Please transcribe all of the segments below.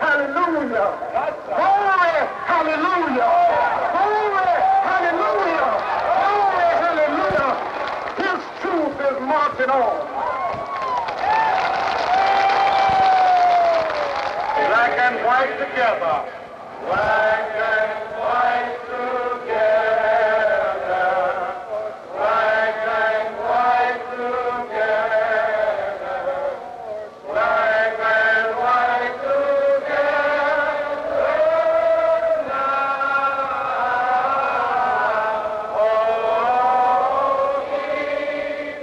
hallelujah. Glory, hallelujah. Glory, hallelujah. Glory, hallelujah. His truth is marching on. Black and white together. Black and white together. Black and white together. Black and white together now. Oh, deep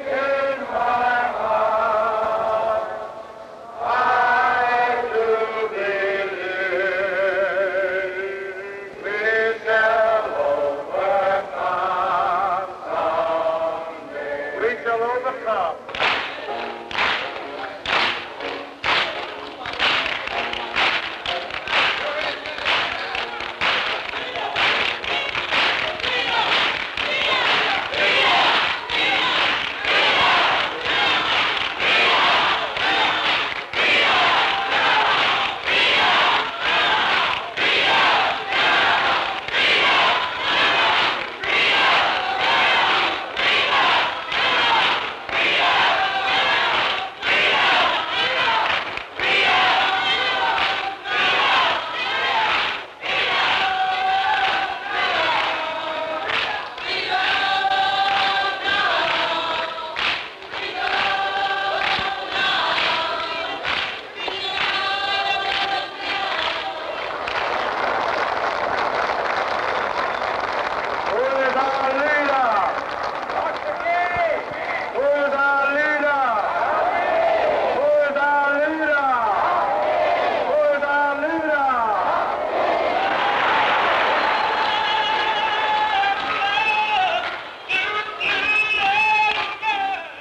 in my heart, I do believe we shall overcome someday. We shall overcome.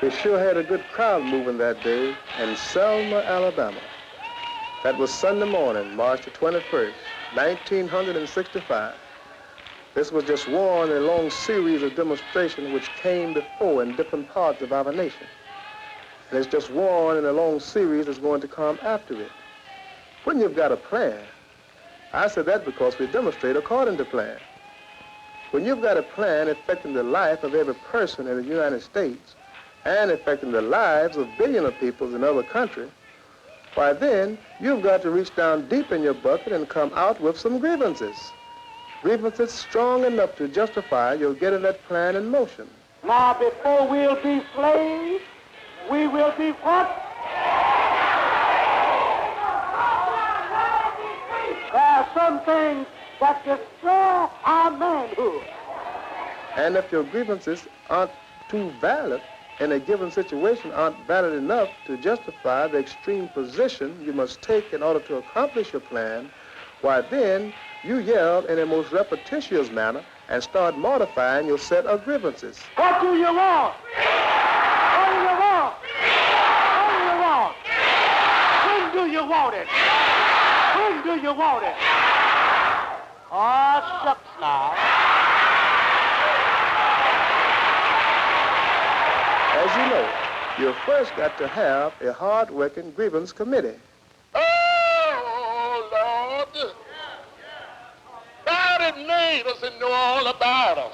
We sure had a good crowd moving that day in Selma, Alabama. That was Sunday morning, March the 21st, 1965. This was just one in a long series of demonstrations which came before in different parts of our nation. And it's just one in a long series that's going to come after it. When you've got a plan, I said that because we demonstrate according to plan. When you've got a plan affecting the life of every person in the United States, and affecting the lives of billions of people in other countries, why then you've got to reach down deep in your bucket and come out with some grievances. Grievances strong enough to justify your getting that plan in motion. Now, before we'll be slaves, we will be what? There are some things that destroy our manhood. And if your grievances aren't too valid, in a given situation aren't valid enough to justify the extreme position you must take in order to accomplish your plan, why then you yell in a most repetitious manner and start modifying your set of grievances. What do you want? What do you want? What do you want? When do you want it? When do you want it? Oh, shucks now. As you know, you first got to have a hard-working grievance committee. Oh, Lord. God had made us and know all about us.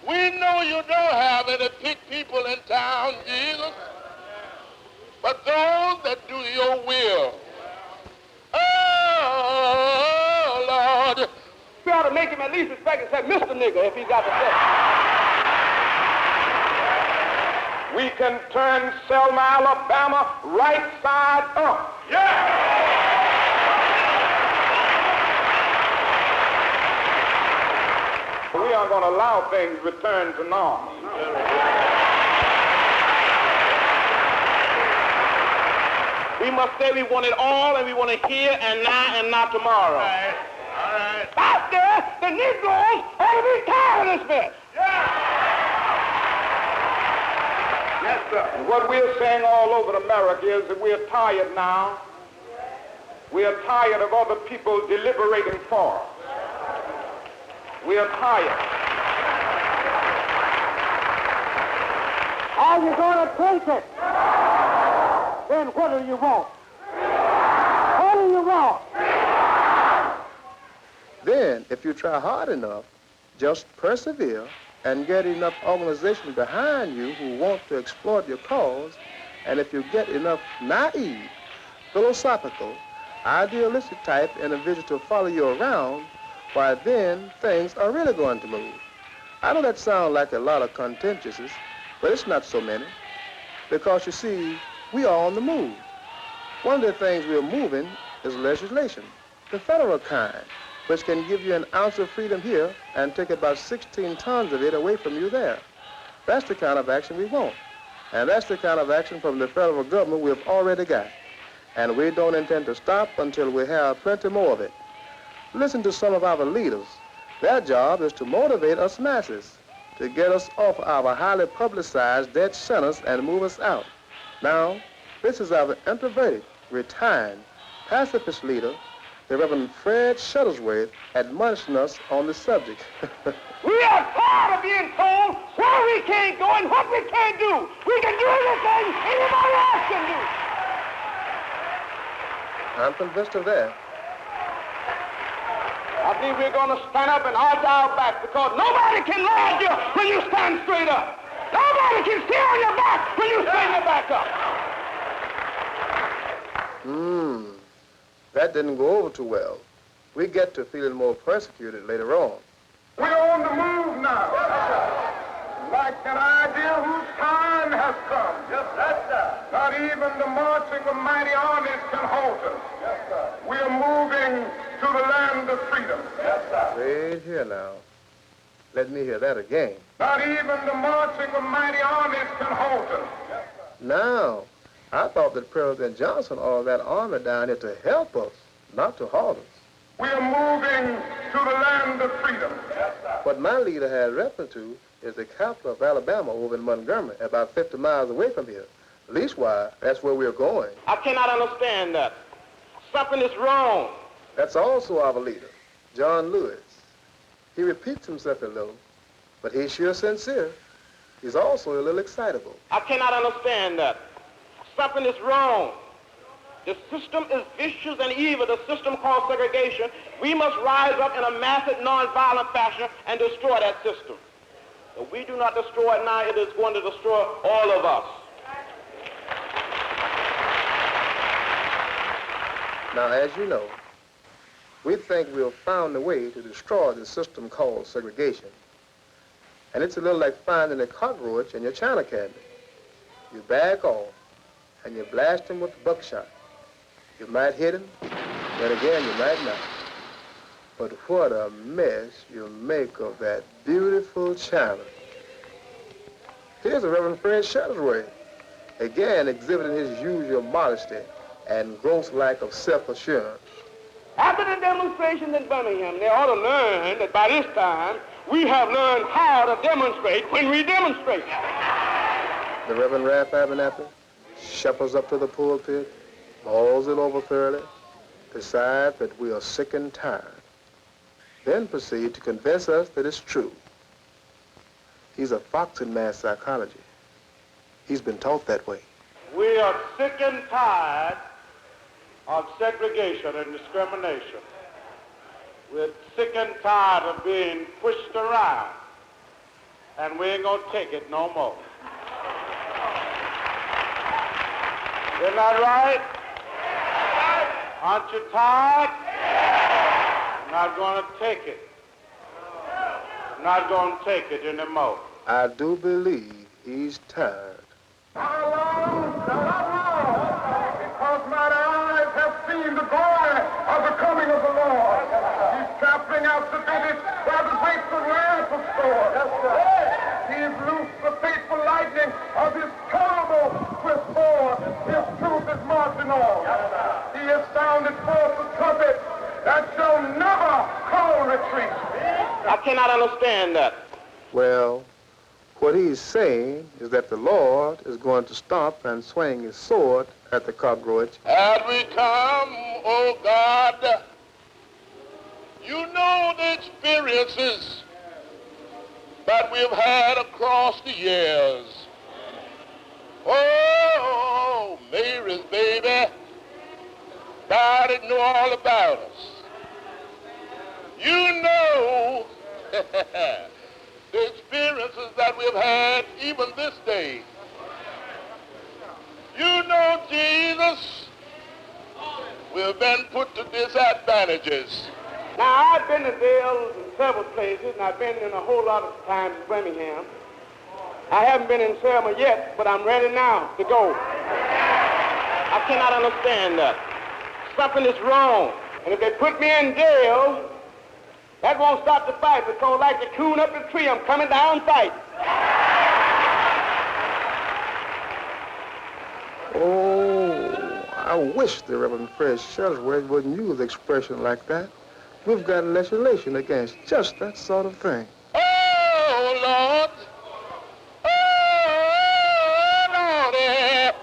We know you don't have any pick people in town, Jesus, but those that do your will. Oh, Lord. We ought to make him at least respect and say, Mr. Nigger, if he's got to say. We can turn Selma, Alabama right side up. Yeah! We aren't going to allow things return to normal. We must say we want it all, and we want it here and now and not tomorrow. All right. Out there, the Negroes ought to be tired of this mess. Yes, sir. And what we're saying all over America is that we're tired now. We are tired of other people deliberating for us. We are tired. Are you going to take it? Then what do you want? What do you then, if you try hard enough, just persevere and get enough organizations behind you who want to exploit your cause, and if you get enough naive, philosophical, idealistic type individuals to follow you around, why then things are really going to move. I know that sounds like a lot of contentiousness, but it's not so many, because you see, we are on the move. One of the things we're moving is legislation, the federal kind, which can give you an ounce of freedom here and take about 16 tons of it away from you there. That's the kind of action we want. And that's the kind of action from the federal government we've already got. And we don't intend to stop until we have plenty more of it. Listen to some of our leaders. Their job is to motivate us masses, to get us off our highly publicized dead centers and move us out. Now, this is our introverted, retired, pacifist leader, the Reverend Fred Shuttlesworth, admonishing us on the subject. We are tired of being told where we can't go and what we can't do. We can do anything anybody else can do. I'm convinced of that. I think we're going to stand up and arch our back, because nobody can lodge you when you stand straight up. Nobody can sit on your back when you stand your back up. That didn't go over too well. We get to feeling more persecuted later on. We're on the move now. Like an idea whose time has come. Yes, sir. Not even the marching of mighty armies can halt us. Yes, sir. We are moving to the land of freedom. Yes, sir. Wait here now. Let me hear that again. Not even the marching of mighty armies can halt us. Yes, sir. Now, I thought that President Johnson ordered that army down here to help us, not to halt us. We are moving to the land of freedom. Yes, sir. What my leader had reference to is the capital of Alabama over in Montgomery, about 50 miles away from here. Leastwise, that's where we're going. I cannot understand that. Something is wrong. That's also our leader, John Lewis. He repeats himself a little, but he's sure sincere. He's also a little excitable. I cannot understand that. Something is wrong. The system is vicious and evil, the system called segregation. We must rise up in a massive, nonviolent fashion and destroy that system. If we do not destroy it now, it is going to destroy all of us. Now, as you know, we think we've found a way to destroy the system called segregation. And it's a little like finding a cockroach in your china cabinet. You back off, and you blast him with buckshot. You might hit him, then again you might not. But what a mess you make of that beautiful china. Here's the Reverend Fred Shuttlesworth, again exhibiting his usual modesty and gross lack of self-assurance. After the demonstrations in Birmingham, they ought to learn that by this time, we have learned how to demonstrate when we demonstrate. The Reverend Ralph Abernathy shuffles up to the pulpit, mulls it over thoroughly, decides that we are sick and tired, then proceed to convince us that it's true. He's a fox in mass psychology. He's been taught that way. We are sick and tired of segregation and discrimination. We're sick and tired of being pushed around, and we ain't gonna take it no more. Isn't that right? Aren't you tired? Not gonna take it. Not gonna take it anymore. I do believe he's tired. How long? Not long. Because my eyes have seen the glory of the coming of the Lord. He's trampling out the village where the faithful lamp was stored. He's loosed the faithful lightning of his terrible swift sword. His truth is marching on. He has sounded forth the trumpet that shall never call retreat. I cannot understand that. Well, what he's saying is that the Lord is going to stomp and swing his sword at the cockroach. As we come, oh God, you know the experiences that we've had across the years. Oh, Mary's baby, God know all about us. You know the experiences that we've had even this day. You know, Jesus, we've been put to disadvantages. Now, I've been to jails in several places, and I've been in a whole lot of times in Birmingham. I haven't been in Selma yet, but I'm ready now to go. I cannot understand that. Something is wrong. And if they put me in jail, that won't stop the fight, because like the coon up the tree, I'm coming down fighting. Oh, I wish the Reverend Fred Shuttlesworth wouldn't use expression like that. We've got legislation against just that sort of thing. Oh, Lord. Oh, Lord.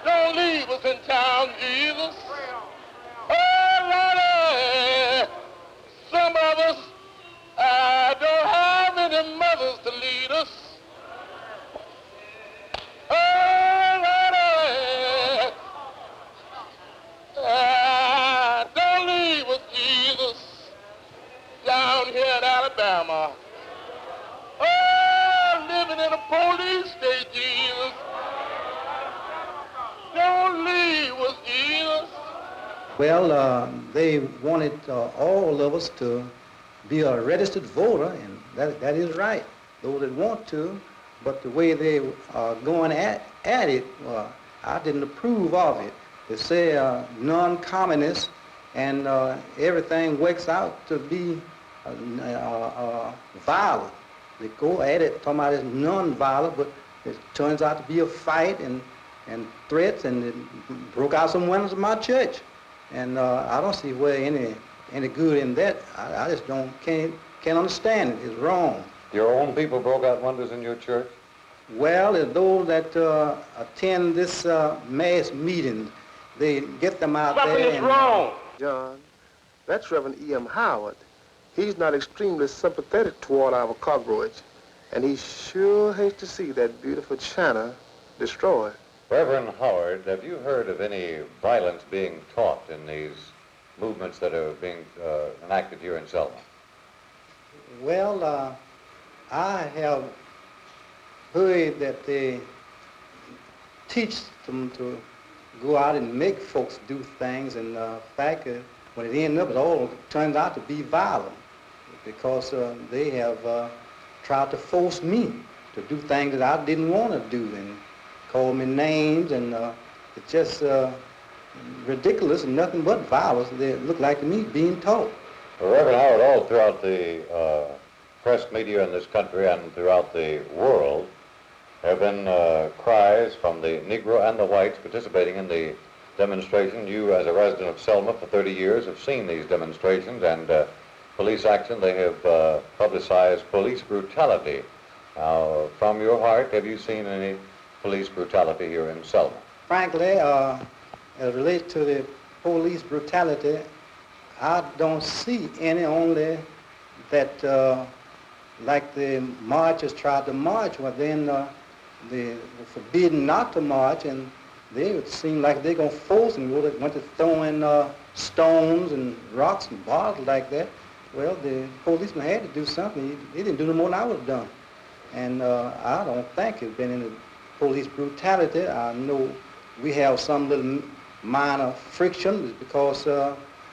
Don't leave us in town, Jesus. Oh, Lord. Some of us don't have any mothers to lead us. Oh, Lord. Don't leave us, Jesus, down here in Alabama. Oh, living in a police state, Jesus. Don't leave us, Jesus. Well, they wanted all of us to be a registered voter, and that is right, those that want to, but the way they are going at it, I didn't approve of it. They say non-communist, and everything works out to be violent. They go at it talking about it's non-violent, but it turns out to be a fight and threats, and it broke out some windows of my church. And I don't see where any good in that. I just can't understand it. It's wrong. Your own people broke out windows in your church? Well, it's those that attend this mass meeting. They get them out Something there. Something is wrong. John, that's Reverend E.M. Howard. He's not extremely sympathetic toward our cockroach, and he sure hates to see that beautiful china destroyed. Reverend Howard, have you heard of any violence being taught in these movements that are being enacted here in Selma? Well, I have heard that they teach them to go out and make folks do things, and in fact, when it ends up, it all turns out to be violent, because they have tried to force me to do things that I didn't want to do, and call me names, and it's just ridiculous and nothing but violence. They look like to me being taught. Well, Reverend Howard, all throughout the press media in this country and throughout the world, there have been cries from the Negro and the whites participating in the demonstration. You, as a resident of Selma for 30 years, have seen these demonstrations and police action. They have publicized police brutality. Now, from your heart, have you seen any police brutality here in Selma? Frankly, as it relates to the police brutality, I don't see any, only that like the marchers tried to march, well then they were forbidden not to march, and they would seem like they're going to force them. They went to throwing stones and rocks and bottles like that. Well, the policeman had to do something. He didn't do no more than I would have done. And I don't think it's been any police brutality. I know we have some little minor friction because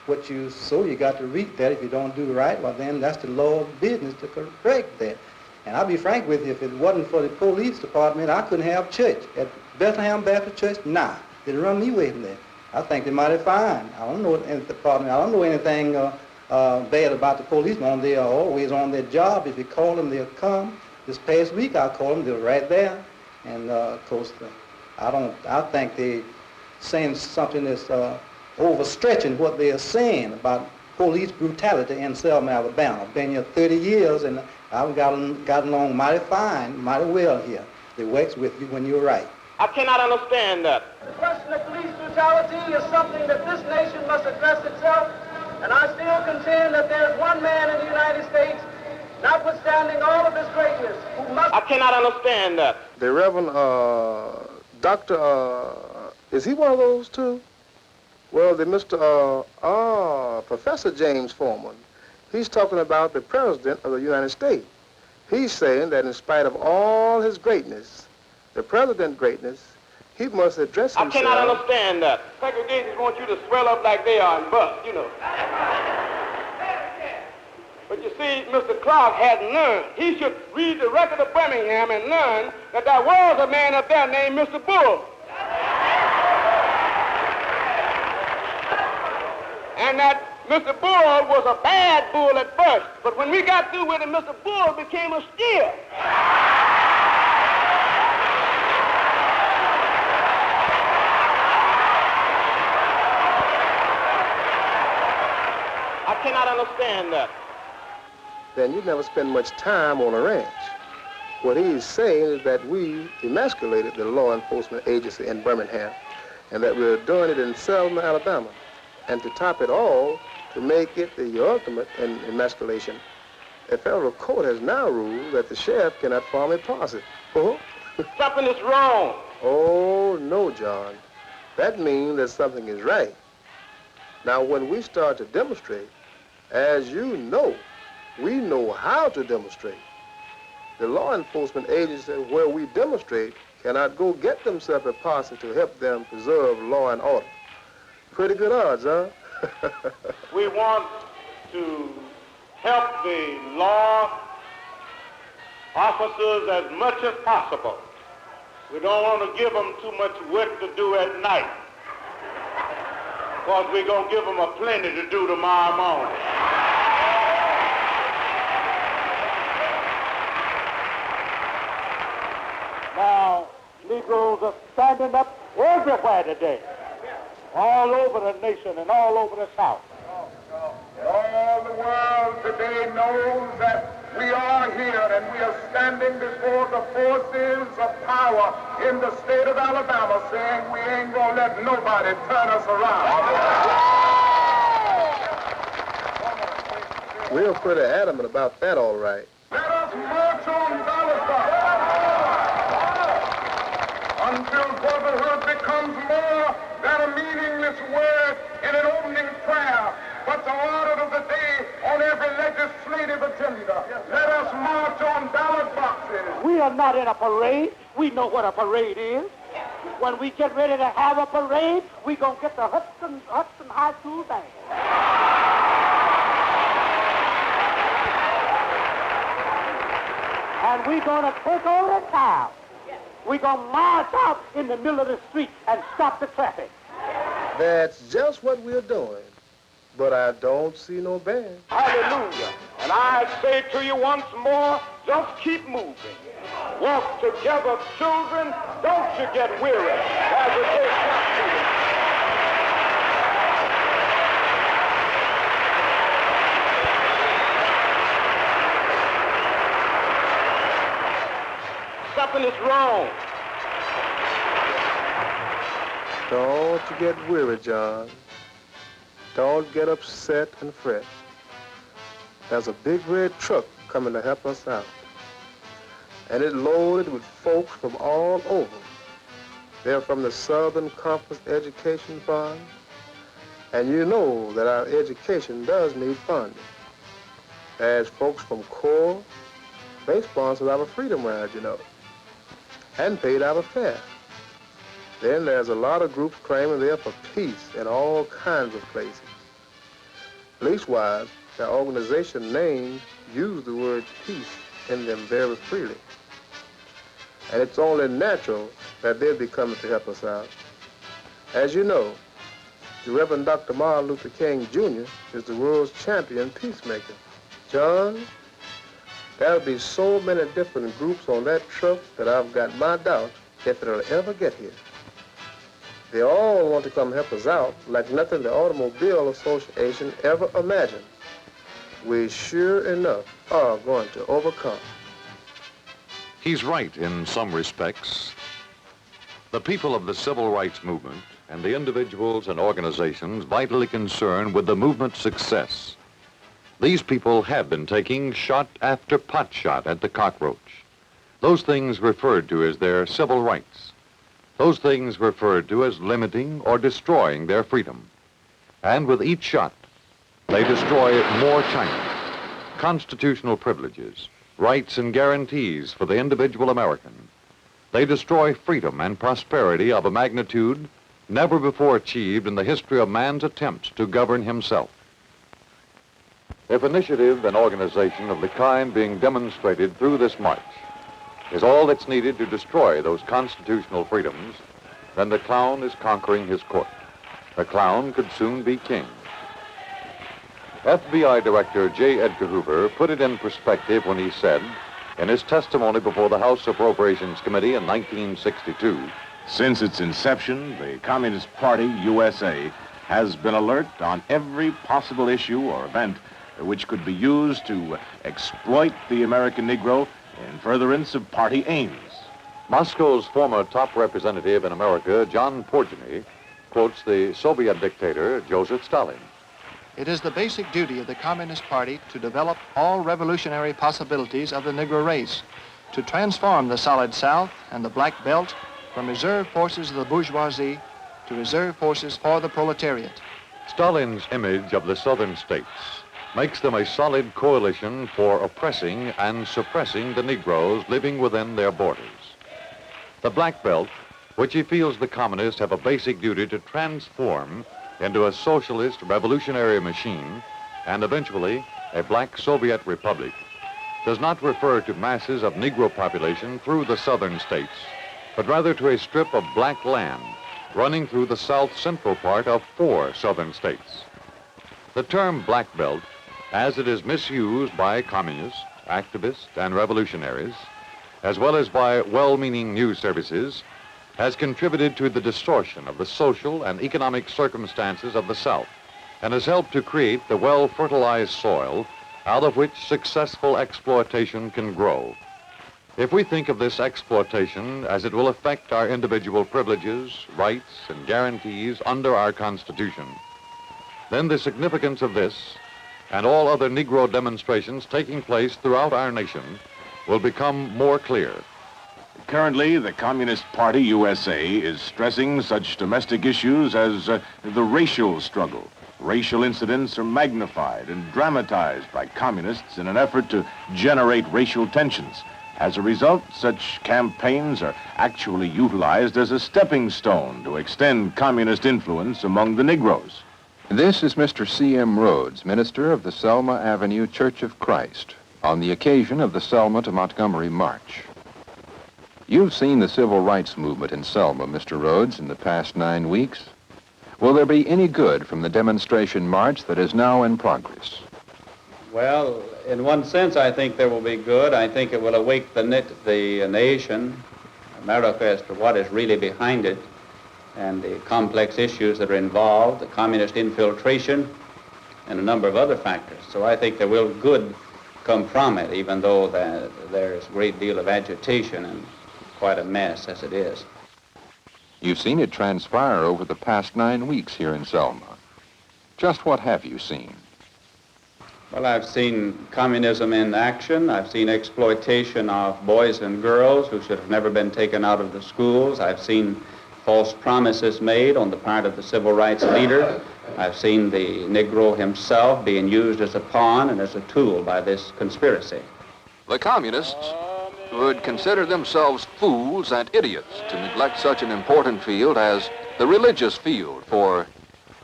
what you sow, you got to reap that. If you don't do right, well then that's the Lord's business to correct that. And I'll be frank with you, if it wasn't for the police department, I couldn't have church. At Bethlehem Baptist Church, nah, they'd run me away from there. I think they're mighty fine. I don't know any department. I don't know anything bad about the policemen. They are always on their job. If you call them, they'll come. This past week I called them, they were right there. And of course, I think they're saying something that's overstretching what they are saying about police brutality in Selma, Alabama. I've been here 30 years, and I've gotten along mighty fine, mighty well here. They works with you when you're right. I cannot understand that. The question of police brutality is something that this nation must address itself, and I still contend that there's one man in the United States, notwithstanding all of his greatness, who must... I cannot understand that. The Reverend Dr. Is he one of those too? Well, the Professor James Foreman, He's talking about the President of the United States. He's saying that in spite of all his greatness, the President's greatness, he must address himself. I cannot understand that. Segregationists want you to swell up like they are and bust, you know. But you see, Mr. Clark hadn't learned. He should read the record of Birmingham and learn that there was a man up there named Mr. Bull. And that Mr. Bull was a bad bull at first, but when we got through with him, Mr. Bull became a steer. I cannot understand that. Then you never spend much time on a ranch. What he's saying is that we emasculated the law enforcement agency in Birmingham and that we're doing it in Selma, Alabama. And to top it all, to make it the ultimate in emasculation, a federal court has now ruled that the sheriff cannot form a posse. Oh. Something is wrong. Oh, no, John. That means that something is right. Now, when we start to demonstrate, as you know, we know how to demonstrate. The law enforcement agency where we demonstrate cannot go get themselves a posse to help them preserve law and order. Pretty good odds, huh? We want to help the law officers as much as possible. We don't want to give them too much work to do at night, because we're going to give them a plenty to do tomorrow morning. Now, Negroes are standing up everywhere today, all over the nation and all over the South. All the world today knows that we are here and we are standing before the forces of power in the state of Alabama saying we ain't gonna let nobody turn us around. We're pretty adamant about that, all right. Let us march on Dallas until brotherhood becomes more than a meaningless word in an opening prayer, but the order of the day on every legislative agenda. Let us march on ballot boxes. We are not in a parade. We know what a parade is. When we get ready to have a parade, we're going to get the Hudson High School band. And we're going to take over the town. We're going to march out in the middle of the street and stop the traffic. That's just what we're doing. But I don't see no band. Hallelujah. And I say to you once more, just keep moving. Walk together, children. Don't you get weary as the day comes to you. Something is wrong. Don't you get weary, John. Don't get upset and fret. There's a big red truck coming to help us out. And it's loaded with folks from all over. They're from the Southern Conference Education Fund. And you know that our education does need funding. There's folks from CORE. They sponsored our Freedom Ride, you know, and paid our fare. Then there's a lot of groups claiming they're for peace in all kinds of places. Leastwise, their organization names use the word peace in them very freely. And it's only natural that they'll be coming to help us out. As you know, the Reverend Dr. Martin Luther King Jr. is the world's champion peacemaker. John, there'll be so many different groups on that truck that I've got my doubts if it'll ever get here. They all want to come help us out like nothing the Automobile Association ever imagined. We sure enough are going to overcome. He's right in some respects. The people of the civil rights movement and the individuals and organizations vitally concerned with the movement's success. These people have been taking shot after pot shot at the cockroach. Those things referred to as their civil rights. Those things referred to as limiting or destroying their freedom. And with each shot, they destroy more China. constitutional privileges, rights and guarantees for the individual American. They destroy freedom and prosperity of a magnitude never before achieved in the history of man's attempts to govern himself. If initiative and organization of the kind being demonstrated through this march is all that's needed to destroy those constitutional freedoms, then the clown is conquering his court. The clown could soon be king. FBI Director J. Edgar Hoover put it in perspective when he said, in his testimony before the House Appropriations Committee in 1962, "Since its inception, the Communist Party, USA, has been alert on every possible issue or event which could be used to exploit the American Negro in furtherance of party aims." Moscow's former top representative in America, John Porgeny, quotes the Soviet dictator Joseph Stalin. It is the basic duty of the Communist Party to develop all revolutionary possibilities of the Negro race, to transform the Solid South and the Black Belt from reserve forces of the bourgeoisie to reserve forces for the proletariat. Stalin's image of the southern states makes them a solid coalition for oppressing and suppressing the Negroes living within their borders. The Black Belt, which he feels the communists have a basic duty to transform into a socialist revolutionary machine and eventually a black Soviet republic, does not refer to masses of Negro population through the southern states, but rather to a strip of black land running through the south-central part of 4 southern states. The term Black Belt, as it is misused by communists, activists, and revolutionaries, as well as by well-meaning news services, has contributed to the distortion of the social and economic circumstances of the South and has helped to create the well-fertilized soil out of which successful exploitation can grow. If we think of this exploitation as it will affect our individual privileges, rights, and guarantees under our Constitution, then the significance of this and all other Negro demonstrations taking place throughout our nation will become more clear. Currently, the Communist Party, USA, is stressing such domestic issues as the racial struggle. Racial incidents are magnified and dramatized by communists in an effort to generate racial tensions. As a result, such campaigns are actually utilized as a stepping stone to extend communist influence among the Negroes. This is Mr. C.M. Rhodes, minister of the Selma Avenue Church of Christ, on the occasion of the Selma to Montgomery March. You've seen the civil rights movement in Selma, Mr. Rhodes, in the past 9 weeks. Will there be any good from the demonstration march that is now in progress? Well, in one sense, I think there will be good. I think it will awake the nation, America, as to what is really behind it and the complex issues that are involved, the communist infiltration, and a number of other factors. So I think there will good come from it, even though there's a great deal of agitation and quite a mess as it is. You've seen it transpire over the past 9 weeks here in Selma. Just what have you seen? Well, I've seen communism in action. I've seen exploitation of boys and girls who should have never been taken out of the schools. I've seen false promises made on the part of the civil rights leader. I've seen the Negro himself being used as a pawn and as a tool by this conspiracy. The communists would consider themselves fools and idiots to neglect such an important field as the religious field, for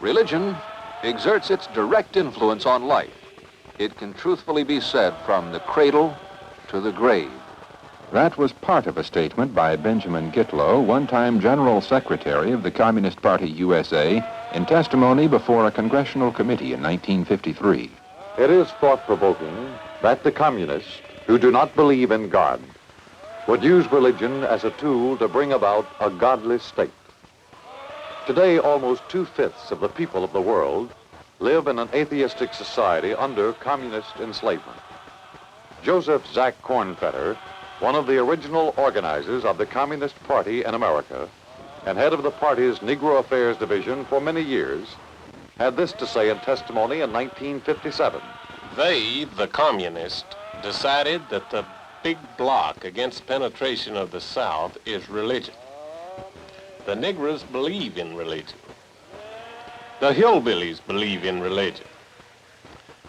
religion exerts its direct influence on life. It can truthfully be said from the cradle to the grave. That was part of a statement by Benjamin Gitlow, one-time General Secretary of the Communist Party USA, in testimony before a congressional committee in 1953. It is thought-provoking that the communists, who do not believe in God, would use religion as a tool to bring about a godless state. Today, almost 2/5 of the people of the world live in an atheistic society under communist enslavement. Joseph Zack Kornfetter, one of the original organizers of the Communist Party in America and head of the party's Negro Affairs Division for many years, had this to say in testimony in 1957. They, the communists, decided that the big block against penetration of the South is religion. The Negroes believe in religion. The hillbillies believe in religion.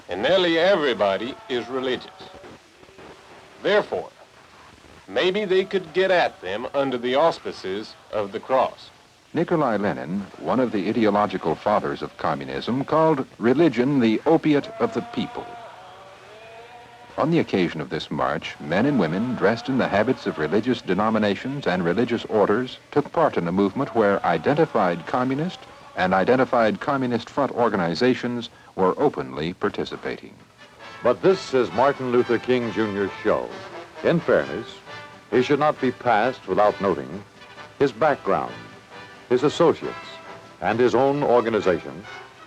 and nearly everybody is religious. Therefore, maybe they could get at them under the auspices of the cross. Nikolai Lenin, one of the ideological fathers of communism, called religion the opiate of the people. On the occasion of this march, men and women dressed in the habits of religious denominations and religious orders took part in a movement where identified communist and identified Communist Front organizations were openly participating. But this is Martin Luther King Jr.'s show. In fairness, he should not be passed without noting his background, his associates, and his own organization,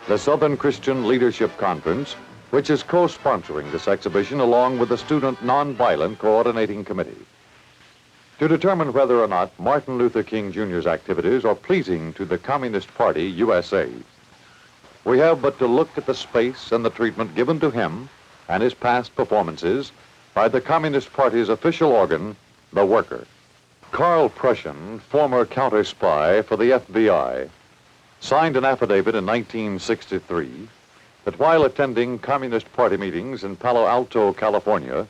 the Southern Christian Leadership Conference, which is co-sponsoring this exhibition along with the Student Nonviolent Coordinating Committee. To determine whether or not Martin Luther King Jr.'s activities are pleasing to the Communist Party USA, we have but to look at the space and the treatment given to him and his past performances by the Communist Party's official organ, the Worker. Carl Prussian, former counter spy for the FBI, signed an affidavit in 1963 that while attending Communist Party meetings in Palo Alto, California,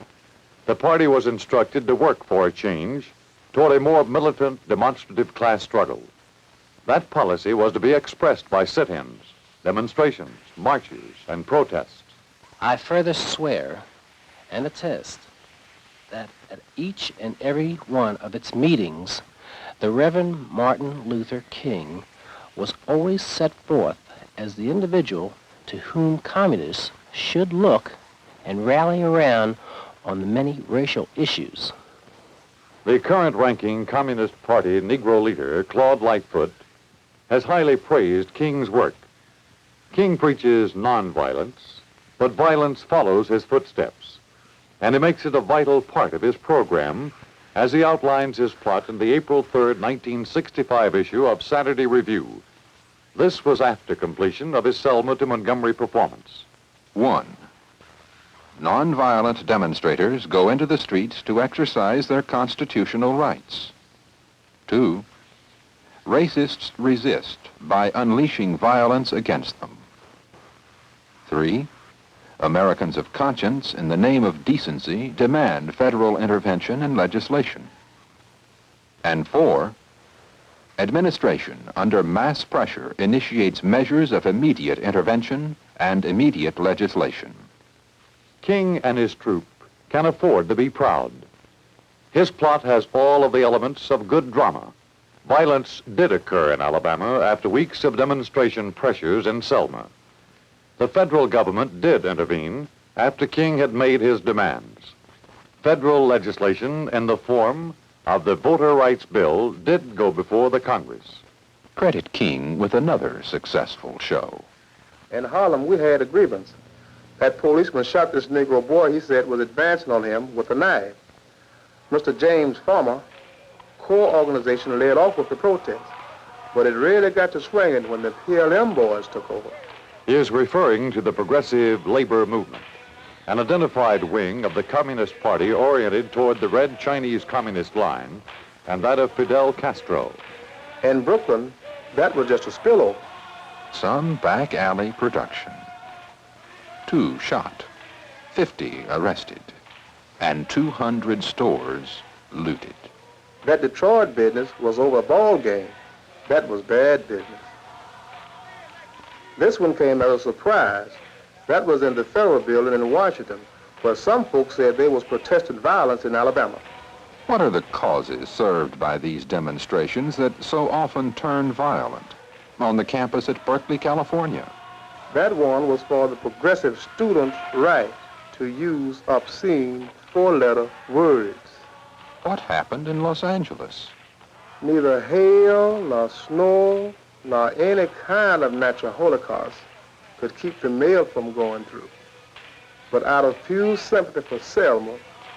the party was instructed to work for a change toward a more militant, demonstrative class struggle. That policy was to be expressed by sit-ins, demonstrations, marches, and protests. I further swear and attest that at each and every one of its meetings, the Reverend Martin Luther King was always set forth as the individual to whom communists should look and rally around on the many racial issues. The current ranking Communist Party Negro leader, Claude Lightfoot, has highly praised King's work. King preaches nonviolence, but violence follows his footsteps, and he makes it a vital part of his program as he outlines his plot in the April 3rd, 1965 issue of Saturday Review. This was after completion of his Selma to Montgomery performance. 1. Nonviolent demonstrators go into the streets to exercise their constitutional rights. 2. Racists resist by unleashing violence against them. 3. Americans of conscience, in the name of decency, demand federal intervention and legislation. And 4, administration, under mass pressure, initiates measures of immediate intervention and immediate legislation. King and his troop can afford to be proud. His plot has all of the elements of good drama. Violence did occur in Alabama after weeks of demonstration pressures in Selma. The federal government did intervene after King had made his demands. Federal legislation in the form of the Voter Rights Bill did go before the Congress. Credit King with another successful show. In Harlem, we had a grievance. That policeman shot this Negro boy he said was advancing on him with a knife. Mr. James Farmer, core organization, led off with the protest, but it really got to swinging when the PLM boys took over. He is referring to the Progressive Labor Movement, an identified wing of the Communist Party oriented toward the Red Chinese Communist line and that of Fidel Castro. In Brooklyn, that was just a spillover. Some back alley production. 2 shot, 50 arrested, and 200 stores looted. That Detroit business was over a ball game. That was bad business. This one came as a surprise. That was in the Federal Building in Washington, where some folks said there was protested violence in Alabama. What are the causes served by these demonstrations that so often turn violent? On the campus at Berkeley, California. That one was for the progressive students' right to use obscene 4-letter words. What happened in Los Angeles? Neither hail, nor snow, nor any kind of natural holocaust could keep the mail from going through. But out of pure sympathy for Selma,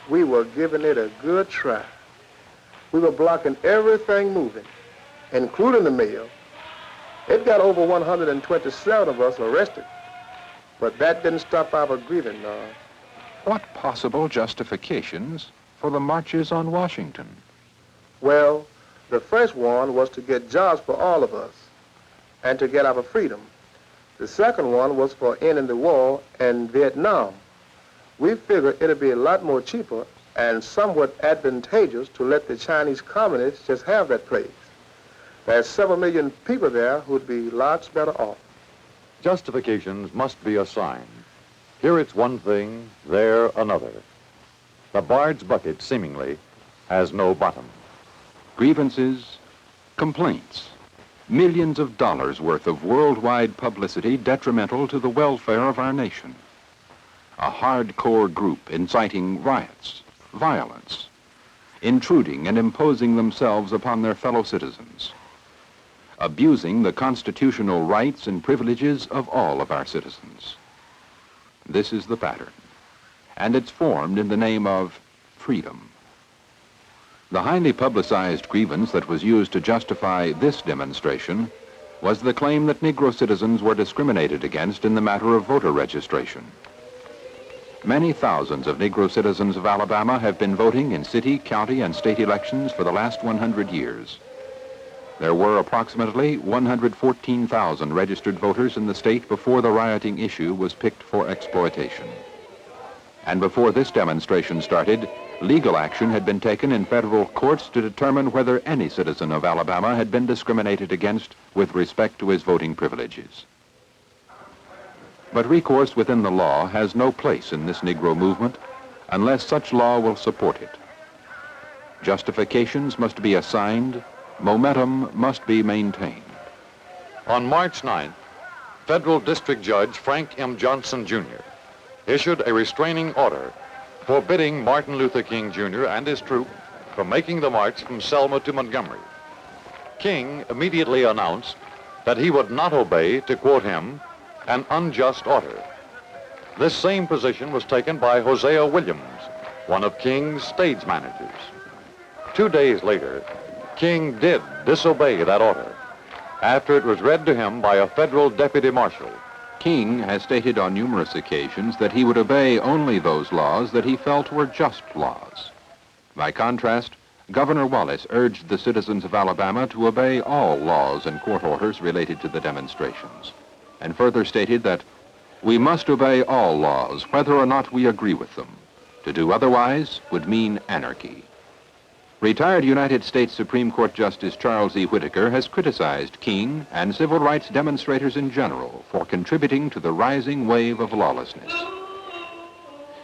we were giving it a good try. We were blocking everything moving, including the mail. It got over 127 of us arrested, but that didn't stop our grieving, no. What possible justifications for the marches on Washington? Well, the first one was to get jobs for all of us and to get our freedom. The second one was for ending the war in Vietnam. We figured it'd be a lot more cheaper and somewhat advantageous to let the Chinese communists just have that place. There's several million people there who'd be lots better off. Justifications must be assigned. Here it's one thing, there another. The Bard's bucket, seemingly, has no bottom. Grievances, complaints, millions of dollars worth of worldwide publicity detrimental to the welfare of our nation. A hardcore group inciting riots, violence, intruding and imposing themselves upon their fellow citizens, abusing the constitutional rights and privileges of all of our citizens. This is the pattern, and it's formed in the name of freedom. The highly publicized grievance that was used to justify this demonstration was the claim that Negro citizens were discriminated against in the matter of voter registration. Many thousands of Negro citizens of Alabama have been voting in city, county, and state elections for the last 100 years. There were approximately 114,000 registered voters in the state before the rioting issue was picked for exploitation. And before this demonstration started, legal action had been taken in federal courts to determine whether any citizen of Alabama had been discriminated against with respect to his voting privileges. But recourse within the law has no place in this Negro movement unless such law will support it. Justifications must be assigned, momentum must be maintained. On March 9th, Federal District Judge Frank M. Johnson, Jr. issued a restraining order forbidding Martin Luther King, Jr. and his troop from making the march from Selma to Montgomery. King immediately announced that he would not obey, to quote him, an unjust order. This same position was taken by Hosea Williams, one of King's stage managers. 2 days later, King did disobey that order after it was read to him by a federal deputy marshal. King has stated on numerous occasions that he would obey only those laws that he felt were just laws. By contrast, Governor Wallace urged the citizens of Alabama to obey all laws and court orders related to the demonstrations, and further stated that we must obey all laws, whether or not we agree with them. To do otherwise would mean anarchy. Retired United States Supreme Court Justice Charles E. Whitaker has criticized King and civil rights demonstrators in general for contributing to the rising wave of lawlessness.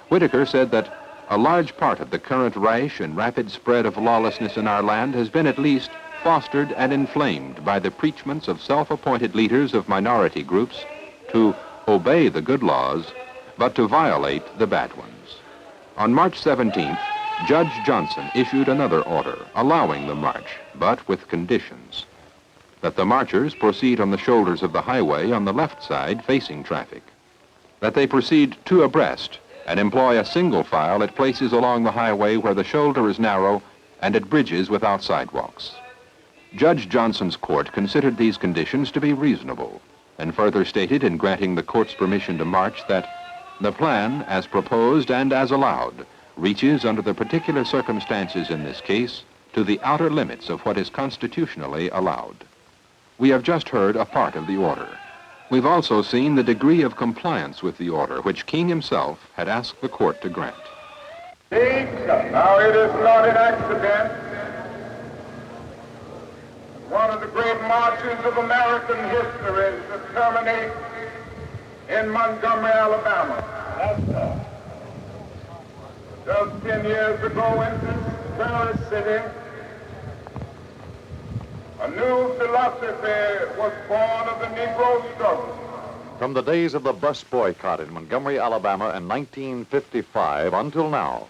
Whitaker said that a large part of the current rash and rapid spread of lawlessness in our land has been at least fostered and inflamed by the preachments of self-appointed leaders of minority groups to obey the good laws, but to violate the bad ones. On March 17th, Judge Johnson issued another order allowing the march, but with conditions. That the marchers proceed on the shoulders of the highway on the left side facing traffic. That they proceed two abreast and employ a single file at places along the highway where the shoulder is narrow and at bridges without sidewalks. Judge Johnson's court considered these conditions to be reasonable and further stated in granting the court's permission to march that the plan as proposed and as allowed reaches under the particular circumstances in this case to the outer limits of what is constitutionally allowed. We have just heard a part of the order. We've also seen the degree of compliance with the order which King himself had asked the court to grant. Now it is not an accident. One of the great marches of American history to terminate in Montgomery, Alabama. Just 10 years ago in this very city, a new philosophy was born of the Negro struggle. From the days of the bus boycott in Montgomery, Alabama in 1955 until now,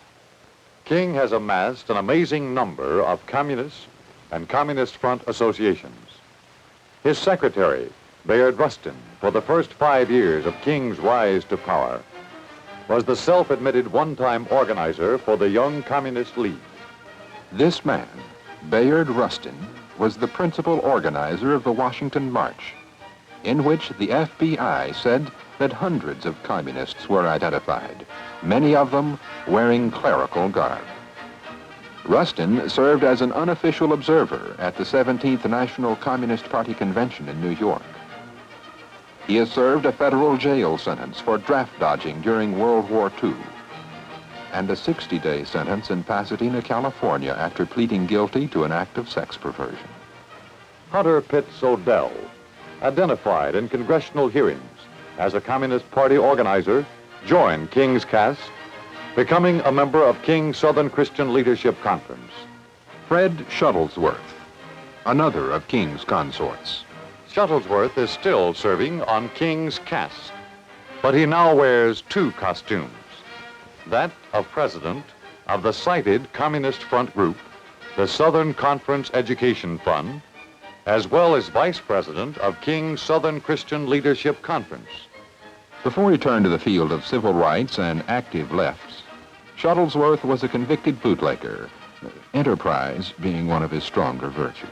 King has amassed an amazing number of communist and Communist Front associations. His secretary, Bayard Rustin, for the first 5 years of King's rise to power, was the self-admitted one-time organizer for the Young Communist League. This man, Bayard Rustin, was the principal organizer of the Washington March, in which the FBI said that hundreds of communists were identified, many of them wearing clerical garb. Rustin served as an unofficial observer at the 17th National Communist Party Convention in New York. He has served a federal jail sentence for draft dodging during World War II and a 60-day sentence in Pasadena, California after pleading guilty to an act of sex perversion. Hunter Pitts Odell, identified in congressional hearings as a Communist Party organizer, joined King's caste, becoming a member of King's Southern Christian Leadership Conference. Fred Shuttlesworth, another of King's consorts. Shuttlesworth is still serving on King's caste, but he now wears two costumes. That of president of the cited Communist Front Group, the Southern Conference Education Fund, as well as vice president of King's Southern Christian Leadership Conference. Before he turned to the field of civil rights and active lefts, Shuttlesworth was a convicted bootlegger, enterprise being one of his stronger virtues.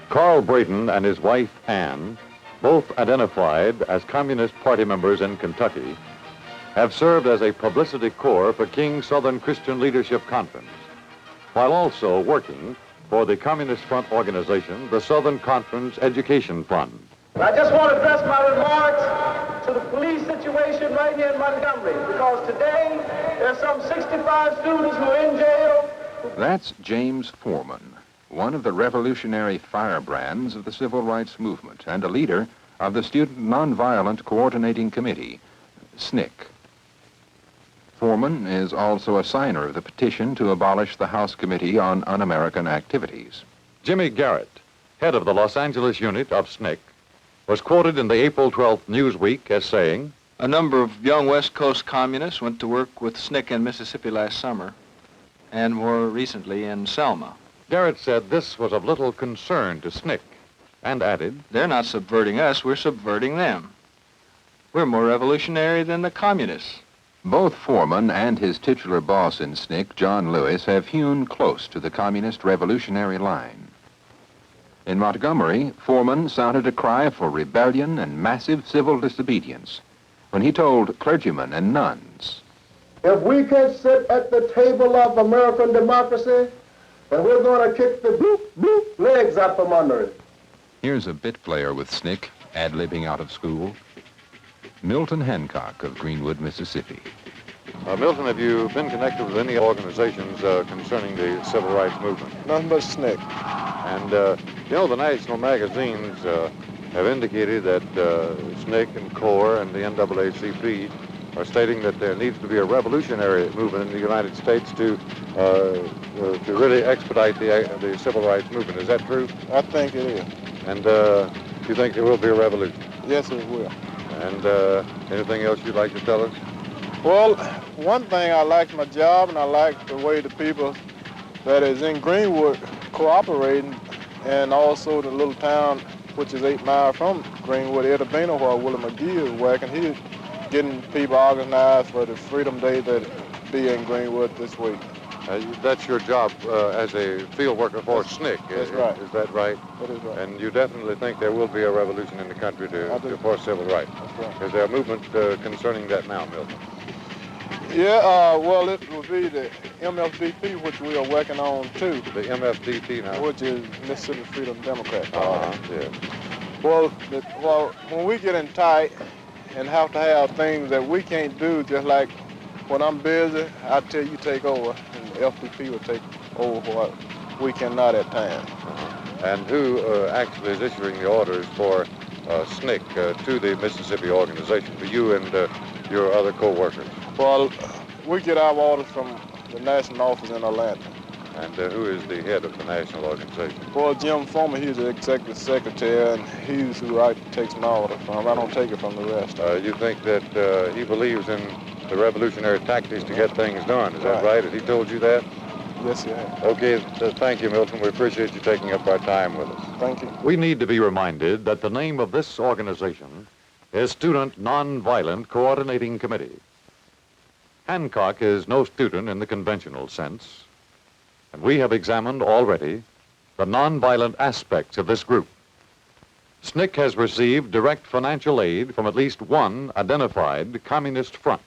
Carl Braden and his wife, Ann, both identified as Communist Party members in Kentucky, have served as a publicity corps for King's Southern Christian Leadership Conference, while also working for the Communist Front organization, the Southern Conference Education Fund. I just want to address my remarks to the police situation right here in Montgomery, because today there's some 65 students who are in jail. That's James Foreman, one of the revolutionary firebrands of the civil rights movement and a leader of the Student Nonviolent Coordinating Committee, SNCC. Foreman is also a signer of the petition to abolish the House Committee on Un-American Activities. Jimmy Garrett, head of the Los Angeles unit of SNCC, was quoted in the April 12th Newsweek as saying, "A number of young West Coast communists went to work with SNCC in Mississippi last summer, and more recently in Selma." Garrett said this was of little concern to SNCC, and added, "They're not subverting us, we're subverting them. We're more revolutionary than the communists." Both Foreman and his titular boss in SNCC, John Lewis, have hewn close to the communist revolutionary line. In Montgomery, Foreman sounded a cry for rebellion and massive civil disobedience when he told clergymen and nuns, "If we can sit at the table of American democracy, then we're going to kick the bloop, bloop legs out from under it." Here's a bit player with SNCC, ad-libbing out of school. Milton Hancock of Greenwood, Mississippi. Milton, have you been connected with any organizations concerning the civil rights movement? Nothing but SNCC. And, you know, the national magazines have indicated that SNCC and CORE and the NAACP are stating that there needs to be a revolutionary movement in the United States to really expedite the civil rights movement. Is that true? I think it is. And do you think there will be a revolution? Yes, it will. And anything else you'd like to tell us? Well, one thing, I like my job, and I like the way the people that is in Greenwood cooperating, and also the little town, which is 8 miles from Greenwood, Edabino, where Willie McGee is working. He's getting people organized for the Freedom Day that be in Greenwood this week. That's your job as a field worker for SNCC. That's right. Is that right? That is right. And you definitely think there will be a revolution in the country for civil rights? That's right. Is there a movement concerning that now, Milton? Yeah, well, it will be the MFDP, which we are working on too. The MFDP now? Which is Mississippi Freedom Democrat Party. Yeah. Well, when we get in tight and have to have things that we can't do, just like when I'm busy, I tell you take over, and the FDP will take over what we cannot at times. And who actually is issuing the orders for SNCC to the Mississippi organization, for you and your other co-workers? Well, we get our orders from the national office in Atlanta. And who is the head of the national organization? Well, Jim Foreman, he's the executive secretary, and he's who I takes my order from. I don't take it from the rest. You think that he believes in the revolutionary tactics to get things done, is that right? Has he told you that? Yes, he has. Okay, thank you, Milton. We appreciate you taking up our time with us. Thank you. We need to be reminded that the name of this organization is Student Nonviolent Coordinating Committee. Hancock is no student in the conventional sense, and we have examined already the nonviolent aspects of this group. SNCC has received direct financial aid from at least one identified communist front,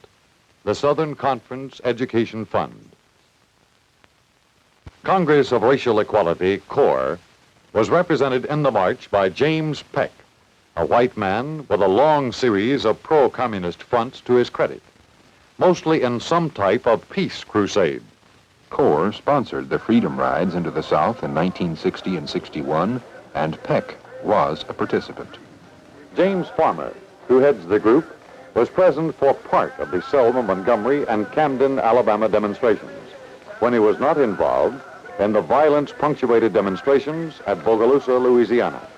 the Southern Conference Education Fund. Congress of Racial Equality, CORE, was represented in the march by James Peck, a white man with a long series of pro-communist fronts to his credit, mostly in some type of peace crusade. Corps sponsored the Freedom Rides into the South in 1960 and 61, and Peck was a participant. James Farmer, who heads the group, was present for part of the Selma, Montgomery, and Camden, Alabama demonstrations, when he was not involved in the violence-punctuated demonstrations at Bogalusa, Louisiana.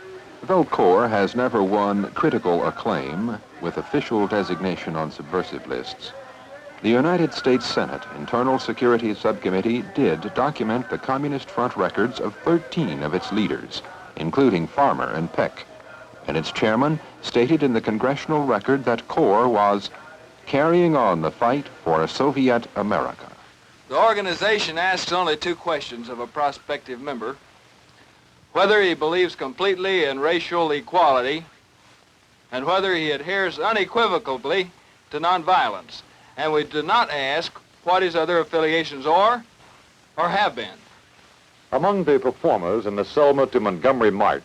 Though Corps has never won critical acclaim with official designation on subversive lists, the United States Senate Internal Security Subcommittee did document the Communist Front records of 13 of its leaders, including Farmer and Peck, and its chairman stated in the congressional record that Corps was carrying on the fight for a Soviet America. The organization asks only two questions of a prospective member: whether he believes completely in racial equality and whether he adheres unequivocally to nonviolence. And we do not ask what his other affiliations are or have been. Among the performers in the Selma to Montgomery March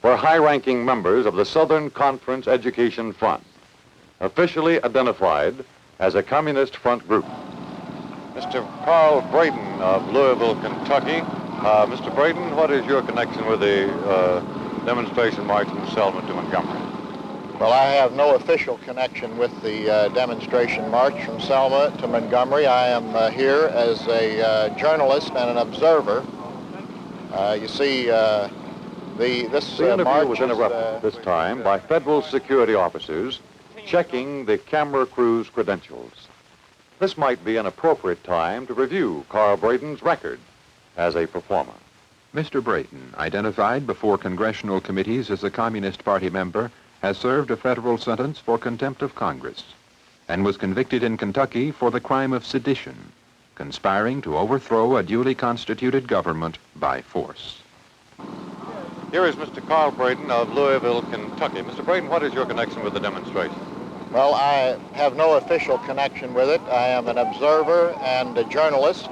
were high-ranking members of the Southern Conference Education Front, officially identified as a Communist Front group. Mr. Carl Braden of Louisville, Kentucky. Mr. Braden, what is your connection with the demonstration march from Selma to Montgomery? Well, I have no official connection with the demonstration march from Selma to Montgomery. I am here as a journalist and an observer. You see, this the interview march was interrupted this time by federal security officers checking the camera crew's credentials. This might be an appropriate time to review Carl Braden's record as a performer. Mr. Braden, identified before congressional committees as a Communist Party member, has served a federal sentence for contempt of Congress and was convicted in Kentucky for the crime of sedition, conspiring to overthrow a duly constituted government by force. Here is Mr. Carl Braden of Louisville, Kentucky. Mr. Braden, what is your connection with the demonstration? Well, I have no official connection with it. I am an observer and a journalist.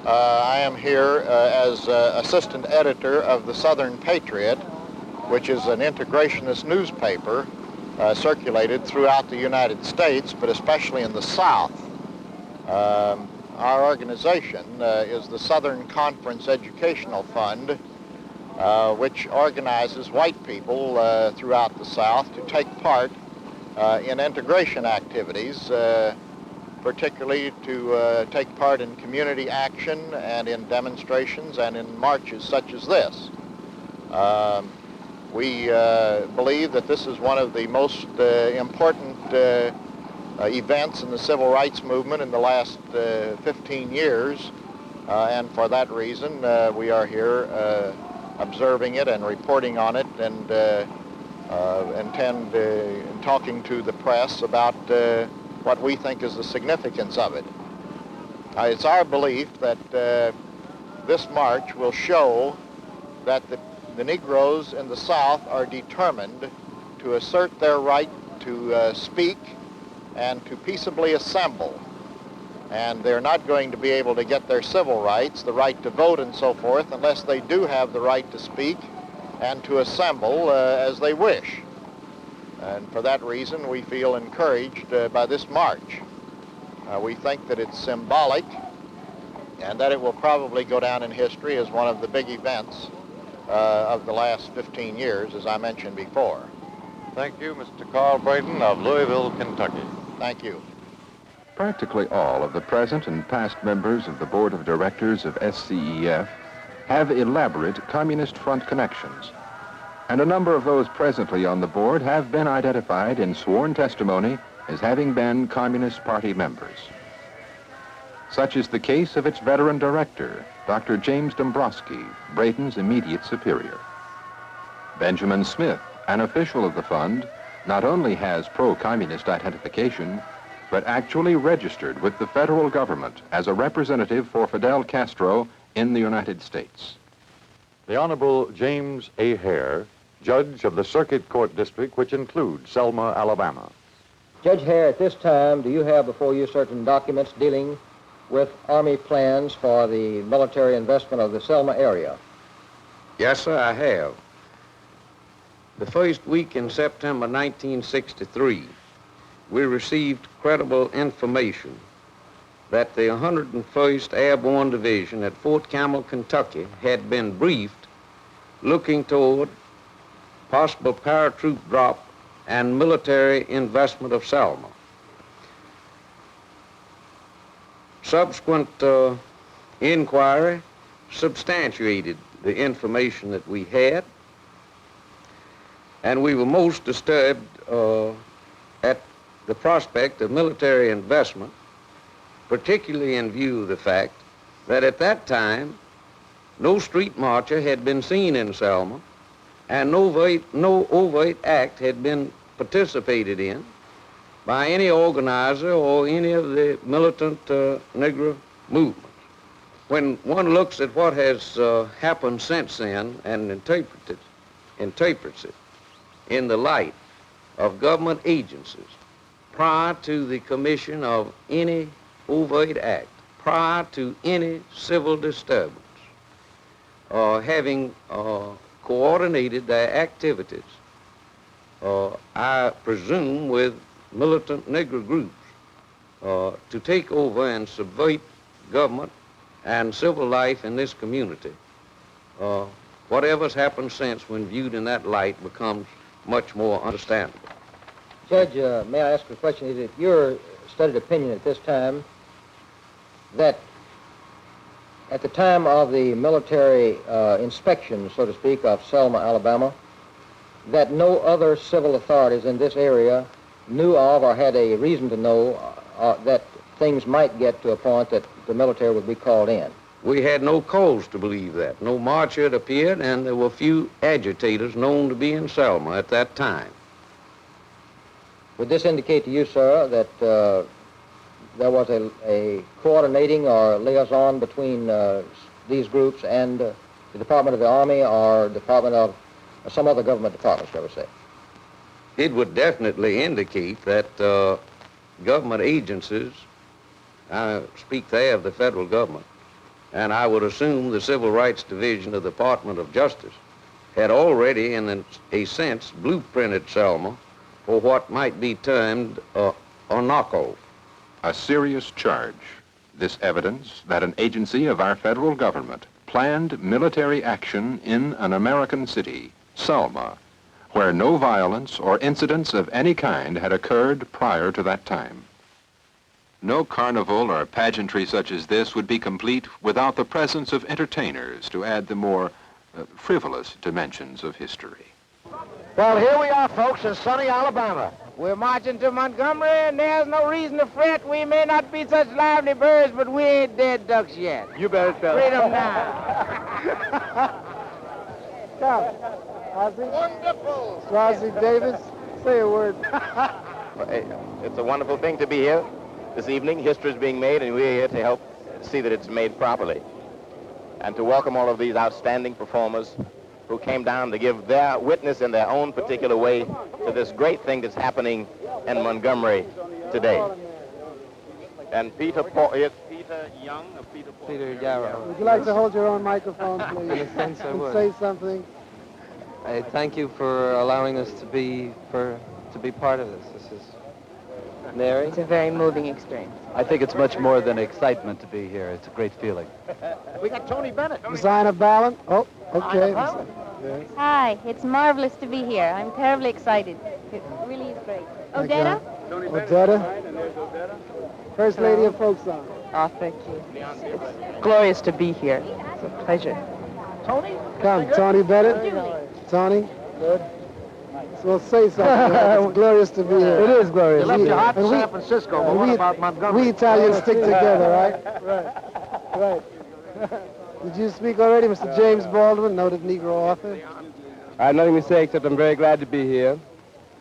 I am here as assistant editor of the Southern Patriot, which is an integrationist newspaper circulated throughout the United States, but especially in the South. Our organization is the Southern Conference Educational Fund, which organizes white people throughout the South to take part in integration activities, particularly to take part in community action and in demonstrations and in marches such as this. We believe that this is one of the most important events in the civil rights movement in the last 15 years, and for that reason we are here observing it and reporting on it, and intend talking to the press about what we think is the significance of it. It's our belief that this march will show that the Negroes in the South are determined to assert their right to speak and to peaceably assemble. And they're not going to be able to get their civil rights, the right to vote and so forth, unless they do have the right to speak and to assemble as they wish. And for that reason, we feel encouraged by this march. We think that it's symbolic and that it will probably go down in history as one of the big events of the last 15 years, as I mentioned before. Thank you, Mr. Carl Braden of Louisville, Kentucky. Thank you. Practically all of the present and past members of the Board of Directors of SCEF have elaborate Communist Front connections, and a number of those presently on the board have been identified in sworn testimony as having been Communist Party members. Such is the case of its veteran director, Dr. James Dombrowski, Braden's immediate superior. Benjamin Smith, an official of the fund, not only has pro-communist identification, but actually registered with the federal government as a representative for Fidel Castro in the United States. The Honorable James A. Hare, Judge of the Circuit Court District, which includes Selma, Alabama. Judge Hare, at this time, do you have before you certain documents dealing with Army plans for the military investment of the Selma area? Yes, sir, I have. The first week in September 1963, we received credible information that the 101st Airborne Division at Fort Campbell, Kentucky, had been briefed looking toward possible paratroop drop and military investment of Selma. Subsequent inquiry substantiated the information that we had, and we were most disturbed at the prospect of military investment, particularly in view of the fact that at that time no street marcher had been seen in Selma and no overt act had been participated in by any organizer or any of the militant Negro movements. When one looks at what has happened since then and interprets it in the light of government agencies prior to the commission of any overt act, prior to any civil disturbance, having coordinated their activities, I presume with militant Negro groups, to take over and subvert government and civil life in this community. Whatever's happened since, when viewed in that light, becomes much more understandable. Judge, may I ask a question? Is it your studied opinion at this time that at the time of the military inspection, so to speak, of Selma, Alabama, that no other civil authorities in this area knew of or had a reason to know that things might get to a point that the military would be called in? We had no cause to believe that. No marcher had appeared, and there were few agitators known to be in Selma at that time. Would this indicate to you, sir, that there was a coordinating or liaison between these groups and the Department of the Army or Department of some other government department, shall we say? It would definitely indicate that government agencies, I speak there of the federal government, and I would assume the Civil Rights Division of the Department of Justice, had already, in a sense, blueprinted Selma for what might be termed a knockoff. A serious charge. This evidence that an agency of our federal government planned military action in an American city, Selma, where no violence or incidents of any kind had occurred prior to that time. No carnival or pageantry such as this would be complete without the presence of entertainers to add the more frivolous dimensions of history. Well, here we are, folks, in sunny Alabama. We're marching to Montgomery, and there's no reason to fret. We may not be such lively birds, but we ain't dead ducks yet. You bet, Bill. Freedom now. Come, Ozzy. Wonderful. Ozzy Davis, say a word. It's a wonderful thing to be here this evening. History is being made, and we're here to help see that it's made properly. And to welcome all of these outstanding performers who came down to give their witness in their own particular way to this great thing that's happening in Montgomery today. And Peter Young or Peter Paul? Peter Yarrow. Would you like to hold your own microphone, please? In a sense, I would. Say something. I thank you for allowing us to be part of this. This is Mary. It's a very moving experience. I think it's much more than excitement to be here. It's a great feeling. We got Tony Bennett. Designer Ballon. Oh, okay. Yes. Hi, it's marvelous to be here. I'm terribly excited. It really is great. Odetta? Odetta. First Lady of Folk Song. Oh, thank you. It's glorious to be here. It's a pleasure. Tony? Come, Tony Bennett. Tony. Good. So say something. It's glorious to be here. It is glorious. You left your heart in San Francisco, but what about Montgomery? We Italians stick together, right? Right. Did you speak already, Mr. James Baldwin, noted Negro author? I have nothing to say except I'm very glad to be here.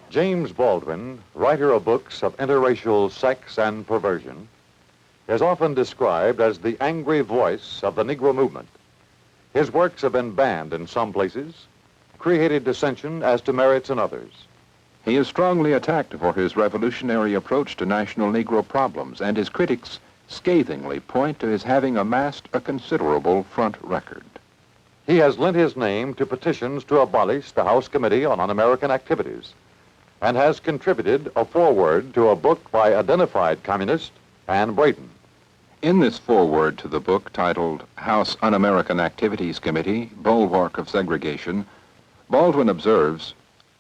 James Baldwin, writer of books of interracial sex and perversion, is often described as the angry voice of the Negro movement. His works have been banned in some places, created dissension as to merits in others. He is strongly attacked for his revolutionary approach to national Negro problems, and his critics scathingly point to his having amassed a considerable front record. He has lent his name to petitions to abolish the House Committee on Un-American Activities and has contributed a foreword to a book by identified communist Anne Braden. In this foreword to the book titled House Un-American Activities Committee, Bulwark of Segregation, Baldwin observes,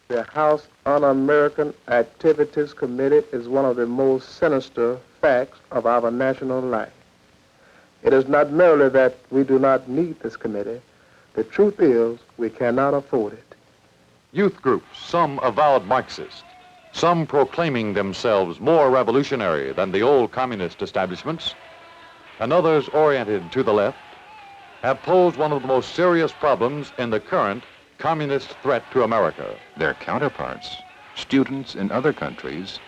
"The House Un-American Activities Committee is one of the most sinister facts of our national life. It is not merely that we do not need this committee. The truth is we cannot afford it." Youth groups, some avowed Marxist, some proclaiming themselves more revolutionary than the old communist establishments, and others oriented to the left, have posed one of the most serious problems in the current communist threat to America. Their counterparts, students in other countries,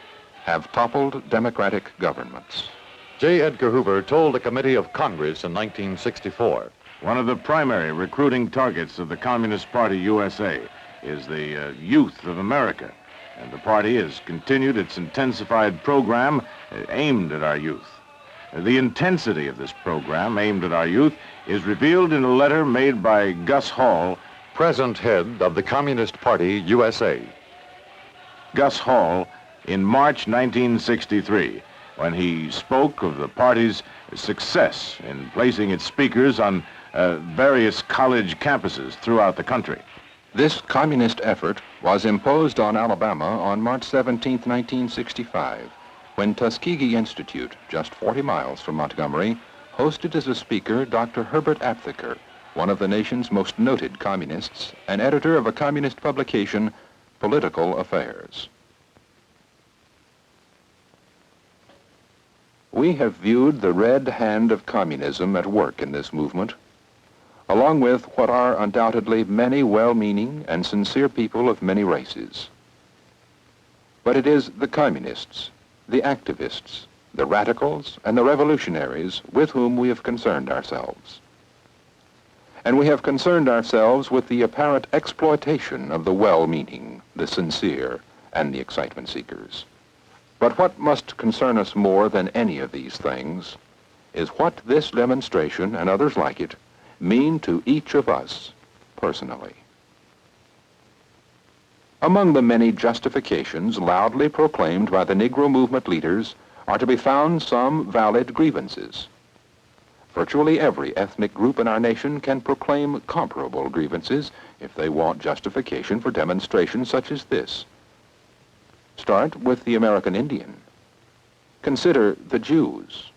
have toppled democratic governments. J. Edgar Hoover told the Committee of Congress in 1964, "One of the primary recruiting targets of the Communist Party USA is the youth of America, and the party has continued its intensified program aimed at our youth. The intensity of this program aimed at our youth is revealed in a letter made by Gus Hall, present head of the Communist Party USA. Gus Hall, in March 1963, when he spoke of the party's success in placing its speakers on various college campuses throughout the country. This communist effort was imposed on Alabama on March 17, 1965, when Tuskegee Institute, just 40 miles from Montgomery, hosted as a speaker Dr. Herbert Aptheker, one of the nation's most noted communists and editor of a communist publication, Political Affairs. We have viewed the red hand of communism at work in this movement, along with what are undoubtedly many well-meaning and sincere people of many races. But it is the communists, the activists, the radicals, and the revolutionaries with whom we have concerned ourselves. And we have concerned ourselves with the apparent exploitation of the well-meaning, the sincere, and the excitement seekers. But what must concern us more than any of these things is what this demonstration and others like it mean to each of us personally. Among the many justifications loudly proclaimed by the Negro movement leaders are to be found some valid grievances. Virtually every ethnic group in our nation can proclaim comparable grievances if they want justification for demonstrations such as this. Start with the American Indian. Consider the Jews,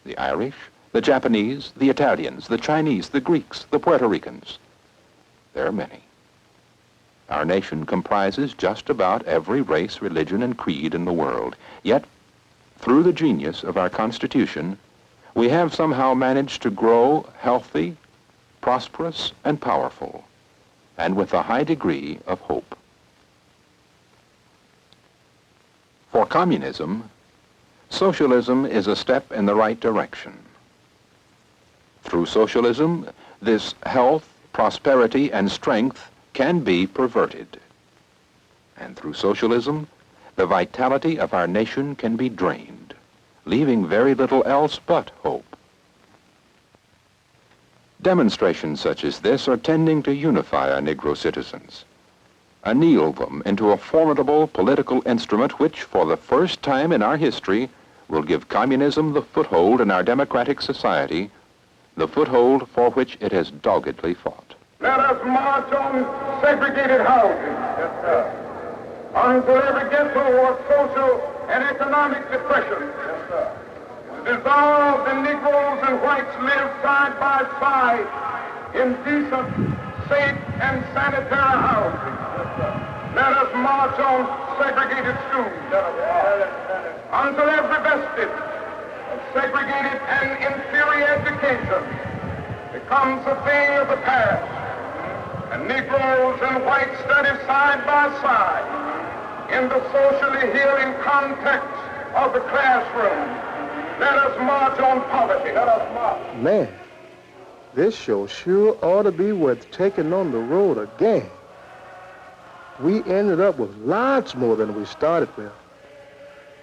the Irish, the Japanese, the Italians, the Chinese, the Greeks, the Puerto Ricans. There are many. Our nation comprises just about every race, religion, and creed in the world. Yet, through the genius of our Constitution, we have somehow managed to grow healthy, prosperous, and powerful, and with a high degree of hope. For communism, socialism is a step in the right direction. Through socialism, this health, prosperity, and strength can be perverted. And through socialism, the vitality of our nation can be drained, leaving very little else but hope. Demonstrations such as this are tending to unify our Negro citizens, anneal them into a formidable political instrument which, for the first time in our history, will give communism the foothold in our democratic society, the foothold for which it has doggedly fought. Let us march on segregated housing. Yes, sir. Until every ghetto or social and economic depression. Yes, sir. Dissolve the Negroes and whites live side by side in decent, safe, and sanitary housing. Yes, sir. Let us march on segregated schools. Until every vestige of segregated and inferior education becomes a thing of the past, and Negroes and whites study side by side in the socially healing context of the classroom. Let us march on poverty. Let us march. Man, this show sure ought to be worth taking on the road again. We ended up with lots more than we started with.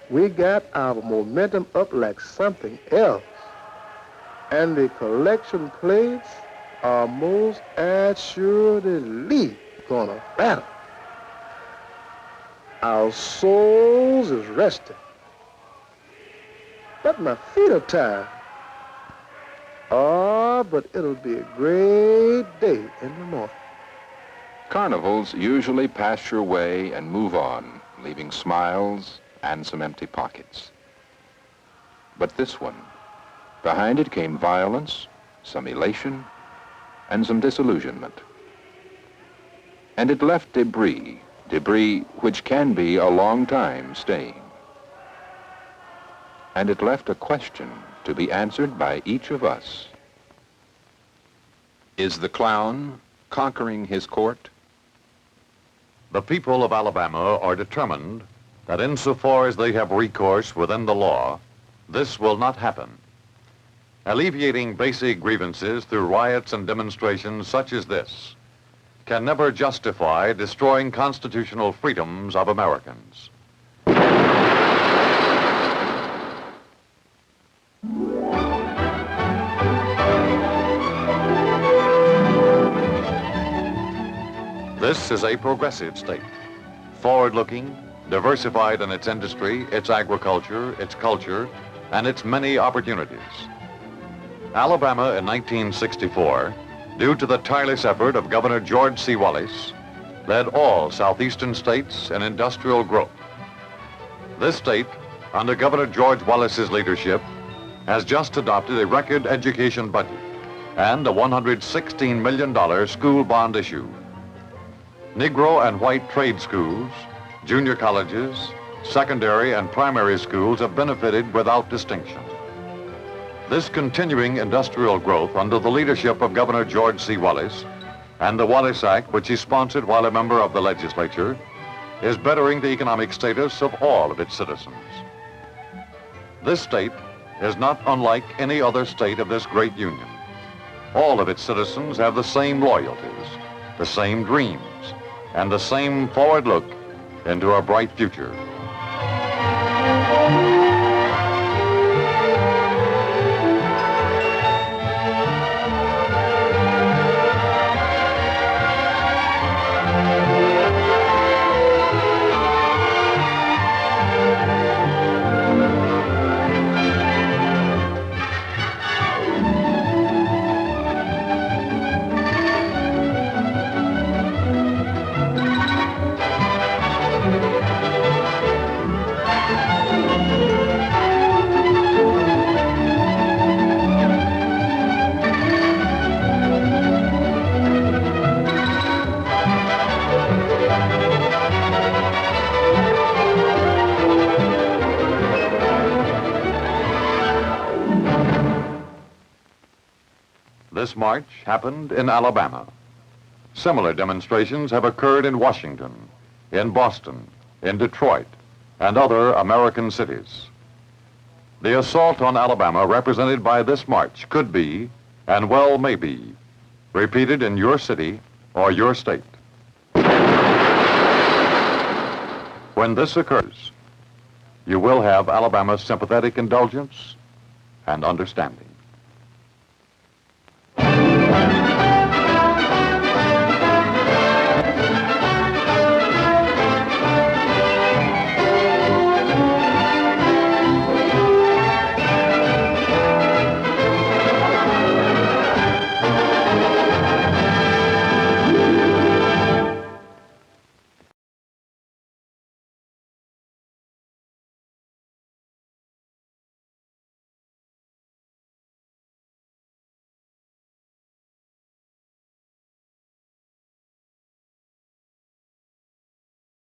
We got our momentum up like something else. And the collection plates, are most assuredly gonna battle. Our souls is resting, but my feet are tired. But it'll be a great day in the morning. Carnivals usually pass your way and move on, leaving smiles and some empty pockets. But this one, behind it came violence, some elation, and some disillusionment. And it left debris which can be a long time staying. And it left a question to be answered by each of us. Is the clown conquering his court? The people of Alabama are determined that insofar as they have recourse within the law, this will not happen. Alleviating basic grievances through riots and demonstrations such as this can never justify destroying constitutional freedoms of Americans. This is a progressive state, forward-looking, diversified in its industry, its agriculture, its culture, and its many opportunities. Alabama in 1964, due to the tireless effort of Governor George C. Wallace, led all southeastern states in industrial growth. This state, under Governor George Wallace's leadership, has just adopted a record education budget and a $116 million school bond issue. Negro and white trade schools, junior colleges, secondary and primary schools have benefited without distinction. This continuing industrial growth under the leadership of Governor George C. Wallace and the Wallace Act, which he sponsored while a member of the legislature, is bettering the economic status of all of its citizens. This state is not unlike any other state of this great union. All of its citizens have the same loyalties, the same dreams, and the same forward look into a bright future. This march happened in Alabama. Similar demonstrations have occurred in Washington, in Boston, in Detroit, and other American cities. The assault on Alabama represented by this march could be, and well may be, repeated in your city or your state. When this occurs, you will have Alabama's sympathetic indulgence and understanding.